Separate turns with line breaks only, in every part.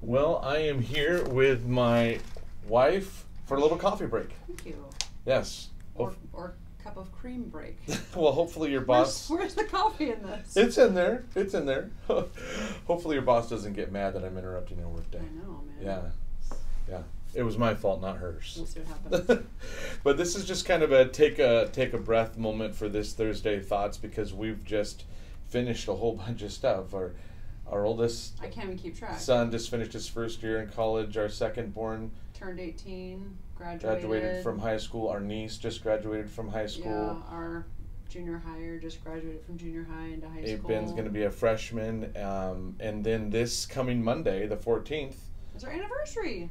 Well, I am here with my wife for a little coffee break.
Thank you.
Yes.
Or cup of cream break.
Well, hopefully your boss...
Where's the coffee in this?
It's in there. It's in there. Hopefully your boss doesn't get mad that I'm interrupting your work day.
I know, man.
Yeah. It was my fault, not hers.
We'll see what happens.
But this is just kind of a take a breath moment for this Thursday Thoughts, because we've just finished a whole bunch of stuff. Our oldest
I can't even keep track.
son just finished his first year in college. Our second born
Turned 18, graduated
from high school. Our niece just graduated from high school.
Yeah, our junior higher just graduated from junior high into high school.
Ben's going to be a freshman. And then this coming Monday, the 14th.
It's our anniversary.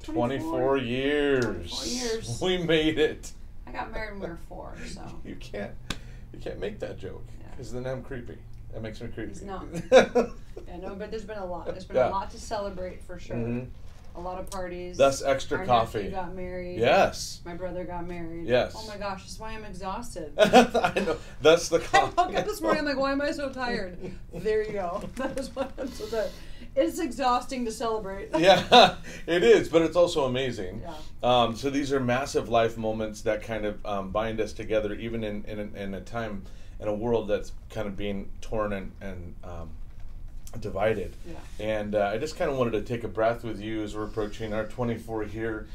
24 years.
24 years.
We made it.
I got married when we were 4, so.
You can't make that joke, because then I'm creepy. That makes me creepy.
He's not. Yeah, no, but there's been a lot. There's been a lot to celebrate for sure. Mm-hmm. A lot of parties.
That's extra coffee.
Our nephew got married.
Yes.
My brother got married.
Yes.
Oh my gosh, that's why I'm exhausted.
I know. That's the coffee.
I woke up this morning, I'm like, why am I so tired? There you go. That is why I'm so tired. It's exhausting to celebrate.
Yeah, it is, but it's also amazing.
Yeah.
So these are massive life moments that kind of bind us together, even in a time, in a world that's kind of being torn and divided.
Yeah.
And I just kind of wanted to take a breath with you as we're approaching our 24-year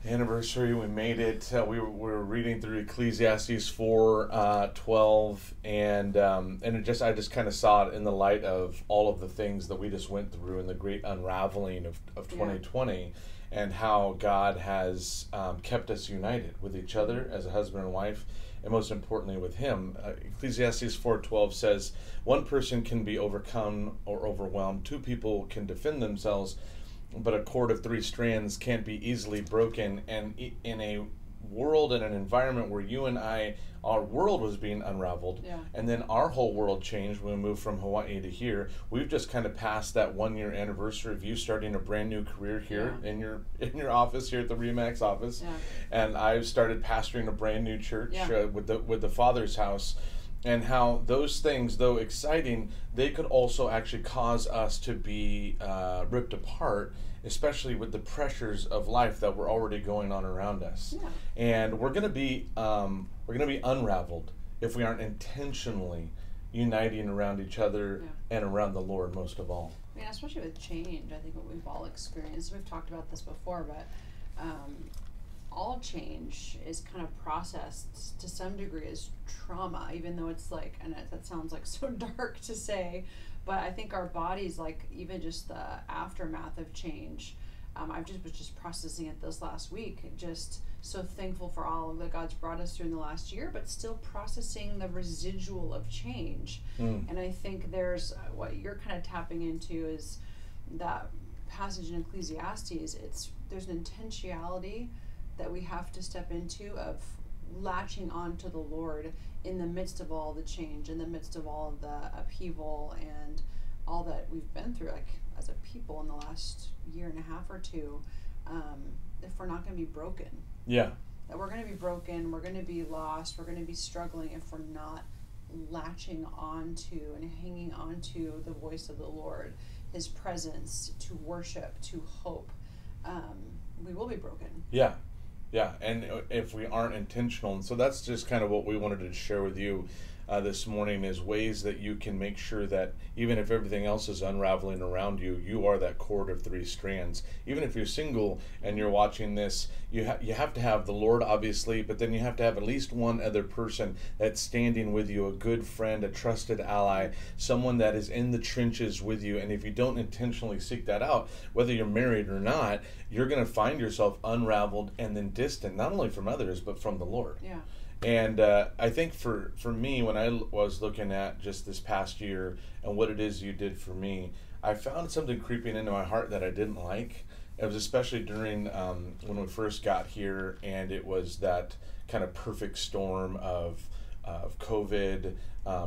anniversary. We made it. We were reading through Ecclesiastes 4:12, and I just kind of saw it in the light of all of the things that we just went through in the great unraveling of 2020, and how God has kept us united with each other as a husband and wife, and most importantly with Him. Ecclesiastes 4:12 says, "One person can be overcome or overwhelmed. Two people can defend themselves, but a cord of 3 strands can't be easily broken." And in a world and an environment where you and I, our world was being unraveled, and then our whole world changed when we moved from Hawaii to here. We've just kind of passed that 1-year anniversary of you starting a brand new career here in your office here at the Remax office, and I've started pastoring a brand new church with the Father's house. And how those things, though exciting, they could also actually cause us to be ripped apart, especially with the pressures of life that were already going on around us.
Yeah.
And we're going to be unraveled if we aren't intentionally uniting around each other and around the Lord most of all.
I mean, especially with change, I think what we've all experienced. We've talked about this before, but. All change is kind of processed to some degree as trauma, even though it's like, and that sounds like so dark to say, but I think our bodies, like even just the aftermath of change, I was just processing it this last week, just so thankful for all that God's brought us through in the last year, but still processing the residual of change. And I think there's what you're kind of tapping into is that passage in Ecclesiastes. There's an intentionality that we have to step into of latching on to the Lord in the midst of all the change, in the midst of all of the upheaval and all that we've been through, like as a people in the last year and a half or two, if we're not going to be broken.
Yeah.
That we're going to be broken, we're going to be lost, we're going to be struggling if we're not latching on to and hanging on to the voice of the Lord, His presence, to worship, to hope. We will be broken.
Yeah. Yeah, and if we aren't intentional, and so that's just kind of what we wanted to share with you this morning, is ways that you can make sure that even if everything else is unraveling around you, you are that cord of 3 strands. Even if you're single and you're watching this, you have to have the Lord, obviously, but then you have to have at least one other person that's standing with you, a good friend, a trusted ally, someone that is in the trenches with you. And if you don't intentionally seek that out, whether you're married or not, you're going to find yourself unraveled and then distant, not only from others, but from the Lord.
Yeah.
And I think for me, when I was looking at just this past year and what it is you did for me, I found something creeping into my heart that I didn't like. It was especially during when we first got here, and it was that kind of perfect storm of COVID,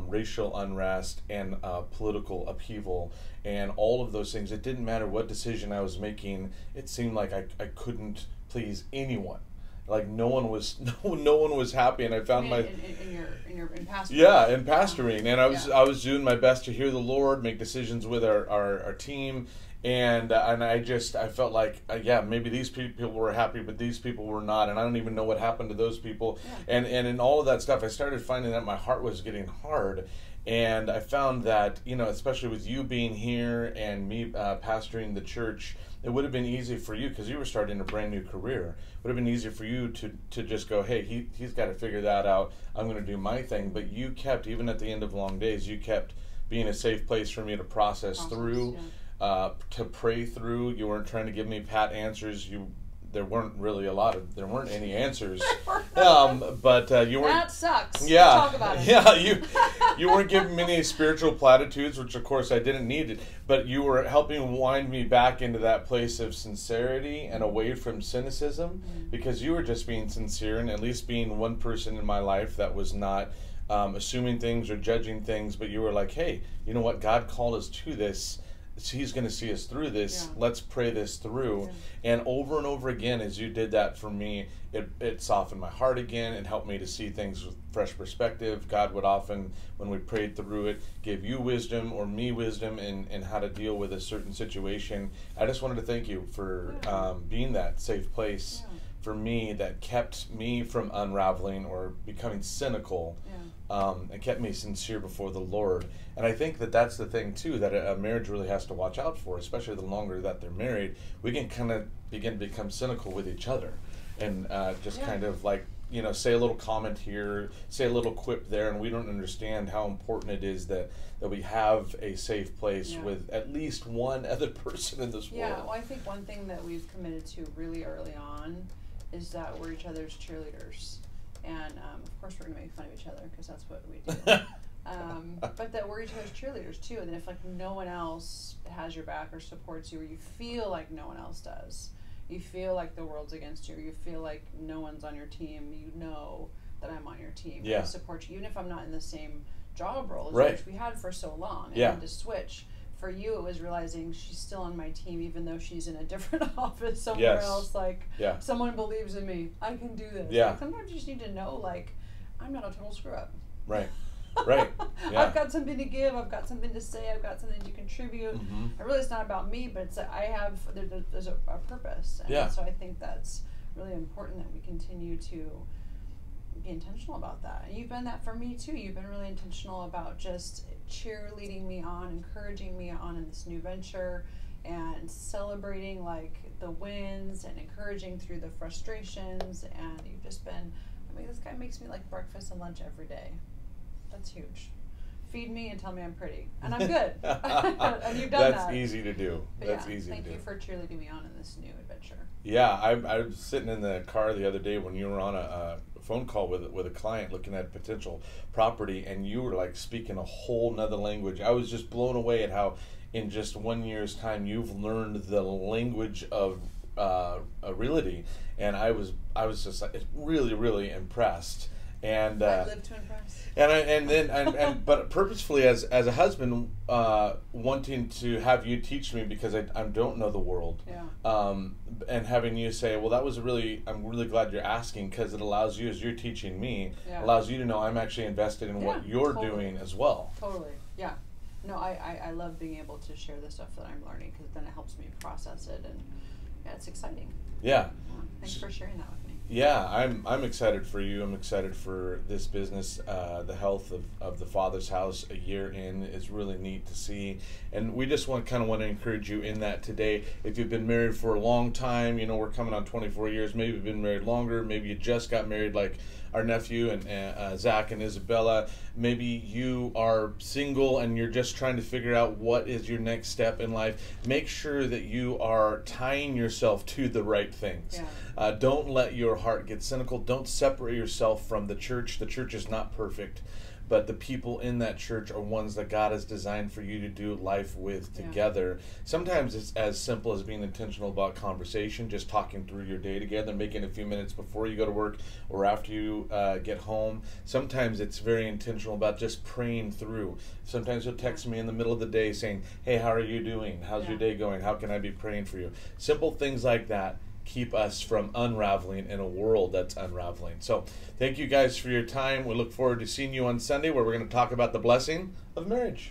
racial unrest, and political upheaval, and all of those things. It didn't matter what decision I was making. It seemed like I couldn't please anyone. like no one was no one was happy, and I found
in pastoring.
Yeah, in pastoring, and I was doing my best to hear the Lord, make decisions with our team, and I felt like maybe these people were happy, but these people were not, and I don't even know what happened to those people, and in all of that stuff, I started finding that my heart was getting hard. And I found that, especially with you being here and me pastoring the church, it would have been easy for you, because you were starting a brand new career. It would have been easier for you to just go, hey, he's got to figure that out. I'm going to do my thing. But you kept, even at the end of long days, you kept being a safe place for me to process through, to pray through. You weren't trying to give me pat answers. There weren't any answers. But you weren't.
That sucks.
Yeah.
Talk about it.
Yeah, you weren't giving me any spiritual platitudes, which of course I didn't need. But you were helping wind me back into that place of sincerity and away from cynicism, because you were just being sincere, and at least being one person in my life that was not assuming things or judging things. But you were like, hey, you know what? God called us to this. He's going to see us through this. Let's pray this through. And over again, as you did that for me, it softened my heart again. It helped me to see things with fresh perspective. God would often, when we prayed through it, give you wisdom or me wisdom in how to deal with a certain situation. I just wanted to thank you for being that safe place for me, that kept me from unraveling or becoming cynical, and kept me sincere before the Lord. And I think that's the thing too, that a marriage really has to watch out for, especially the longer that they're married. We can kind of begin to become cynical with each other, and kind of like, say a little comment here, say a little quip there, and we don't understand how important it is that we have a safe place with at least one other person in this world.
Yeah, well, I think one thing that we've committed to really early on is that we're each other's cheerleaders. And of course we're going to make fun of each other, because that's what we do. But that we're each other's cheerleaders too. And then if no one else has your back or supports you, or you feel like no one else does, you feel like the world's against you, or you feel like no one's on your team, you know that I'm on your team. I support you, even if I'm not in the same job role as which we had for so long. And then to switch, for you, it was realizing she's still on my team, even though she's in a different office somewhere else. Someone believes in me. I can do this.
Yeah.
Sometimes you just need to know, I'm not a total screw up.
Right. Right. Yeah.
I've got something to give. I've got something to say. I've got something to contribute. And really, it's not about me, but it's there's a purpose. And so I think that's really important, that we continue to be intentional about that. And you've been that for me too. You've been really intentional about just cheerleading me on, encouraging me on in this new venture, and celebrating the wins and encouraging through the frustrations. And you've just been, this guy makes me breakfast and lunch every day. That's huge. Feed me and tell me I'm pretty, and I'm good. And you've done that.
That's easy to do.
Thank you for cheerleading me on in this new adventure.
Yeah, I was sitting in the car the other day when you were on a phone call with a client looking at potential property, and you were speaking a whole nother language. I was just blown away at how in just 1 year's time you've learned the language of realty, and I was just really, really impressed. And
I live to impress.
But purposefully, as a husband, wanting to have you teach me, because I don't know the world. And having you say, well, I'm really glad you're asking, because it allows you, as you're teaching me, allows you to know I'm actually invested in what you're doing as well.
Totally. Yeah. No, I love being able to share the stuff that I'm learning, because then it helps me process it, and it's exciting.
Yeah.
Thanks for sharing that with me.
Yeah, I'm excited for you. I'm excited for this business. The health of the Father's House a year in is really neat to see, and we just want to encourage you in that today. If you've been married for a long time, we're coming on 24 years. Maybe you've been married longer. Maybe you just got married, like our nephew and Zach and Isabella. Maybe you are single and you're just trying to figure out what is your next step in life. Make sure that you are tying yourself to the right things. Don't let your heart get cynical. Don't separate yourself from the church. The church is not perfect, but the people in that church are ones that God has designed for you to do life with together. Sometimes it's as simple as being intentional about conversation, just talking through your day together, making a few minutes before you go to work or after you get home. Sometimes it's very intentional about just praying through. Sometimes you'll text me in the middle of the day saying, hey, how are you doing? How's your day going? How can I be praying for you? Simple things like that keep us from unraveling in a world that's unraveling. So thank you guys for your time. We look forward to seeing you on Sunday, where we're going to talk about the blessing of marriage.